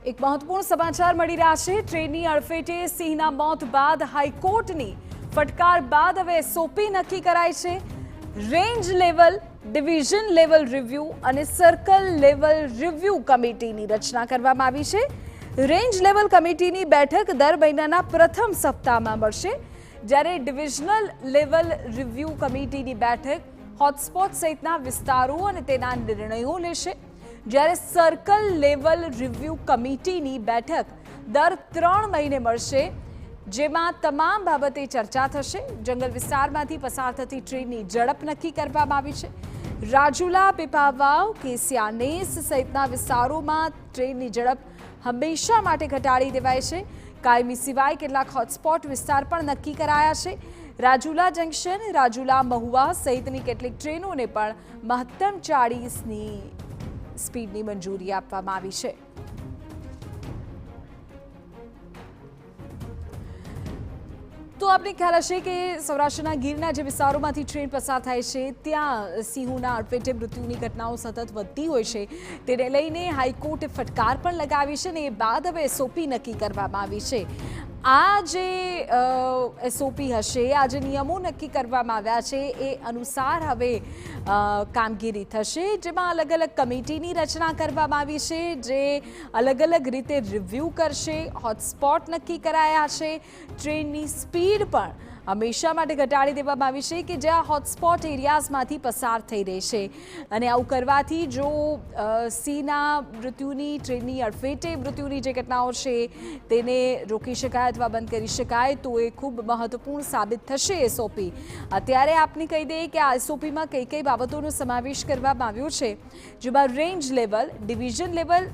એક મહત્વપૂર્ણ સમાચાર મળી રહ્યા છે। ટ્રેનની અડફેટે સિંહના મોત બાદ હાઈકોર્ટની ફટકાર બાદ હવે એસઓપી નક્કી કરાઈ છે। Range level, division level review અને સર્કલ લેવલ રિવ્યુ કમિટીની રચના કરવામાં આવી છે। રેન્જ લેવલ કમિટીની બેઠક દર મહિનાના પ્રથમ સપ્તાહમાં મળશે, જ્યારે ડિવિઝનલ લેવલ રિવ્યુ કમિટીની બેઠક હોટસ્પોટ સહિતના વિસ્તારો અને તેના નિર્ણયો લેશે, જ્યારે સર્કલ લેવલ રિવ્યુ કમિટીની બેઠક દર 3 મહિને મળશે, જેમાં તમામ બાબતે ચર્ચા થશે। જંગલ વિસ્તારમાંથી પસાર થતી ટ્રેનની ઝડપ નક્કી કરવામાં આવી છે। રાજુલા, પીપાવાવ, કેસિયાનેસ સહિતના વિસ્તારોમાં ટ્રેનની ઝડપ હંમેશા માટે ઘટાડી દેવાય છે। કાયમી સિવાય કેટલાક હોટસ્પોટ વિસ્તાર પણ નક્કી કરાયા છે। રાજુલા જંકશન, રાજુલા મહુવા સહિતની કેટલીક ટ્રેનોને પણ મહત્તમ 40ની સ્પીડની મંજૂરી આપવામાં આવી છે। તો આપને ખ્યાલ હશે કે સૌરાષ્ટ્રના ગીરના જે વિસ્તારોમાંથી ટ્રેન પસાર થાય છે, ત્યાં સિંહોના અડફેટે મૃત્યુની ઘટનાઓ સતત વધતી હોય છે। તેને લઈને હાઈકોર્ટે ફટકાર પણ લગાવી છે અને એ બાદ હવે એસઓપી નક્કી કરવામાં આવી છે। આ જે એસઓપી હશે, આ જે નિયમો નક્કી કરવામાં આવ્યા છે, એ અનુસાર હવે કામગીરી થશે, જેમાં અલગ અલગ કમિટીની રચના કરવામાં આવી છે, જે અલગ અલગ રીતે રિવ્યૂ કરશે। હોટસ્પોટ નક્કી કરાયા છે। ટ્રેનની સ્પીડ પણ હંમેશા માટે ઘટાડી દેવામાં આવી છે કે જ્યાં હોટસ્પોટ એરિયાઝમાંથી પસાર થઈ રહી છે, અને આવું કરવાથી જો સિંહના મૃત્યુની, ટ્રેનની અડફેટે મૃત્યુની જે ઘટનાઓ છે તેને રોકી શકાય અથવા બંધ કરી શકાય, તો એ ખૂબ મહત્વપૂર્ણ સાબિત થશે એસઓપી। અત્યારે આપને કહી દઈએ કે આ એસઓપીમાં કઈ કઈ બાબતોનો સમાવેશ કરવામાં આવ્યો છે, જેમાં રેન્જ લેવલ, ડિવિઝન લેવલ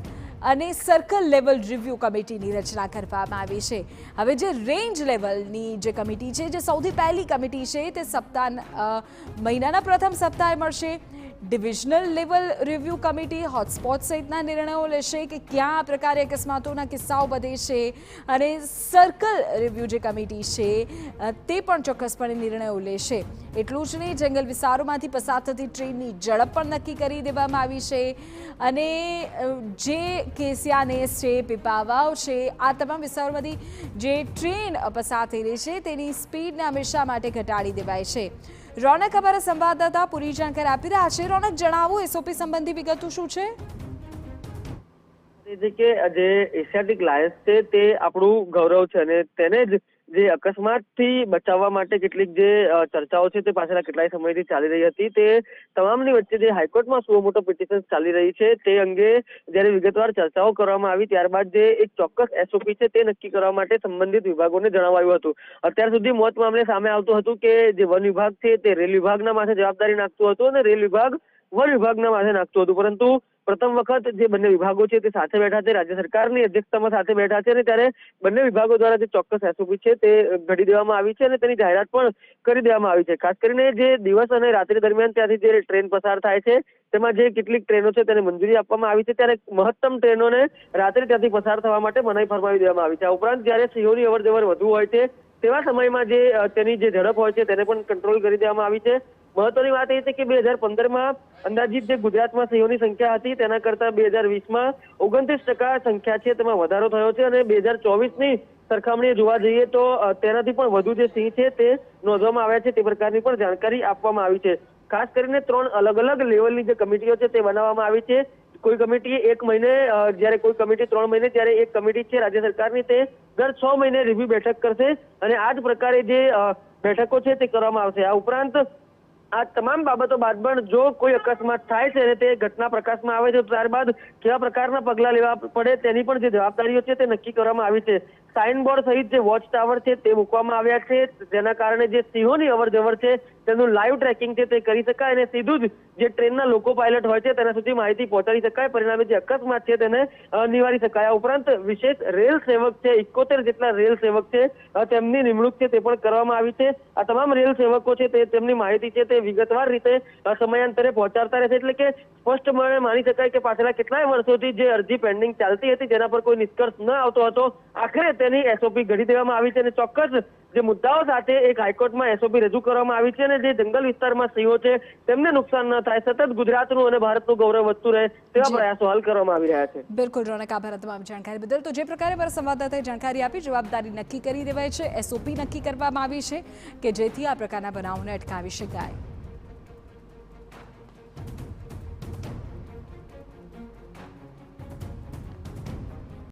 અને સર્કલ લેવલ રિવ્યુ કમિટીની રચના કરવામાં આવી છે। હવે જે રેન્જ લેવલની જે કમિટી છે, જે સૌથી પહેલી કમિટી છે, તે મહિનાના પ્રથમ સપ્તાહે મળશે। Divisional level review committee hotspot સહિતના નિર્ણયો લેશે કે ક્યાં આ પ્રકારે અકસ્માતોના કિસ્સાઓ વધે છે, અને સર્કલ રિવ્યુ જે કમિટી છે તે પણ ચોક્કસપણે નિર્ણયો લેશે। એટલું જ નહીં, જંગલ વિસ્તારોમાંથી પસાર થતી ટ્રેનની ઝડપ પણ નક્કી કરી દેવામાં આવી છે, અને જે કેસિયાનેસ છે, પીપાવાવ છે, આ તમામ વિસ્તારોમાંથી જે ટ્રેન પસાર થઈ રહી છે તેની સ્પીડને હંમેશા માટે ઘટાડી દેવાય છે। રોનક અમારા સંવાદદાતા પૂરી જાણકારી આપી રહ્યા છે। રોનક, જણાવો એસઓપી સંબંધી વિગતો શું છે? કે જે એશિયાટિક લાયન્સ છે તે આપણું ગૌરવ છે, અને તેને જ જે અકસ્માતથી બચાવવા માટે કેટલીક જે ચર્ચાઓ છે તે પાછળના કેટલાય સમયથી ચાલી રહી હતી, તે તમામની વચ્ચે જે હાઈકોર્ટમાં સુઓ મોટો પિટિશન ચાલી રહી છે તે અંગે જ્યારે વિગતવાર ચર્ચાઓ કરવામાં આવી, ત્યારબાદ જે એક ચોક્કસ એસઓપી છે તે નક્કી કરવા માટે સંબંધિત વિભાગોને જણાવાયું હતું। અત્યાર સુધી મોત મામલે સામે આવતું હતું કે જે વન વિભાગ છે તે રેલ વિભાગના માથે જવાબદારી નાખતું હતું, અને રેલ વિભાગ વન વિભાગના માથે નાખતું હતું, પરંતુ પ્રથમ વખત જે બંને વિભાગો છે તે સાથે બેઠા છે, રાજ્ય સરકારની અધ્યક્ષતામાં સાથે બેઠા છે, અને ત્યારે બંને વિભાગો દ્વારા જે ચોક્કસ એસઓપી છે તે ઘડી દેવામાં આવી છે, અને તેની જાહેરાત પણ કરી દેવામાં આવી છે। ખાસ કરીને જે દિવસ અને રાત્રિ દરમિયાન ત્યાંથી જે ટ્રેન પસાર થાય છે, તેમાં જે કેટલીક ટ્રેનો છે તેને મંજૂરી આપવામાં આવી છે, ત્યારે મહત્તમ ટ્રેનોને રાત્રે ત્યાંથી પસાર થવા માટે મનાઈ ફરમાવી દેવામાં આવી છે। આ ઉપરાંત જ્યારે સિંહોની અવરજવર વધુ હોય છે તેવા સમયમાં જે તેની જે ઝડપ હોય છે તેને પણ કંટ્રોલ કરી દેવામાં આવી છે। મહત્વની વાત એ છે કે 2015માં અંદાજિત જે ગુજરાતમાં સિંહોની સંખ્યા હતી તેના કરતા 2020માં 29% સંખ્યા છે તેમાં વધારો થયો છે, અને 2024ની સરખામણીએ જોવા જઈએ તો તેનાથી પણ વધુ જે સિંહ છે તે નોંધવામાં આવ્યા છે, તે પ્રકારની પણ જાણકારી આપવામાં આવી છે। ખાસ કરીને 3 અલગ અલગ લેવલની જે કમિટીઓ છે તે બનાવવામાં આવી છે। કોઈ કમિટી 1 મહિને, જ્યારે કોઈ કમિટી 3 મહિને, ત્યારે એક કમિટી છે રાજ્ય સરકારની તે દર 6 મહિને રિવ્યુ બેઠક કરશે, અને આ જ પ્રકારે જે બેઠકો છે તે કરવામાં આવશે। આ ઉપરાંત આ તમામ બાબતો બાદ પણ જો કોઈ અકસ્માત થાય છે અને તે ઘટના પ્રકાશમાં આવે છે, ત્યારબાદ કેવા પ્રકારના પગલાં લેવા પડે તેની પણ જે જવાબદારીઓ છે તે નક્કી કરવામાં આવી છે। સાઇનબોર્ડ સહિત જે વોચ ટાવર છે તે મૂકવામાં આવ્યા છે, જેના કારણે જે સિંહોની અવરજવર છે તેનું લાઈવ ટ્રેકિંગ છે તે કરી શકાય, અને સીધું જ જે ટ્રેનના લોકો પાયલટ હોય છે તેના સુધી માહિતી પહોંચાડી શકાય, પરિણામે જે અકસ્માત છે તેને નિવારી શકાય। આ ઉપરાંત વિશેષ રેલ સેવક છે, 71 જેટલા રેલ સેવક છે, તેમની નિમણૂક છે તે પણ કરવામાં આવી છે। આ તમામ રેલ સેવકો છે તે તેમની માહિતી છે તે વિગતવાર રીતે સમયાંતરે પહોંચાડતા રહેશે, એટલે કે સ્પષ્ટપણે માની શકાય કે પાછલા કેટલાય વર્ષોથી જે અરજી પેન્ડિંગ ચાલતી હતી, જેના પર કોઈ નિષ્કર્ષ ન આવતો હતો, આખરે તેની એસઓપી ઘડી દેવામાં આવી છે અને ચોક્કસ જે મુદ્દાઓ સાથે એક હાઈકોર્ટમાં એસઓપી રજૂ કરવામાં આવી છે અને જે જંગલ વિસ્તારમાં સિંહો છે તેમને નુકસાન ન થાય, સતત ગુજરાતનું અને ભારતનું ગૌરવ વધતું રહે તેવા પ્રયાસો હાલ કરવામાં આવી રહ્યા છે. બિલકુલ રોનક, આભાર તમામ જાણકારી બદલ. તો જે પ્રકારે અમારા સંવાદદાતાએ જાણકારી આપી, જવાબદારી નક્કી કરી દેવાય છે, એસઓપી નક્કી કરવામાં આવી છે કે જેથી આ પ્રકારના બનાવોને અટકાવી શકાય.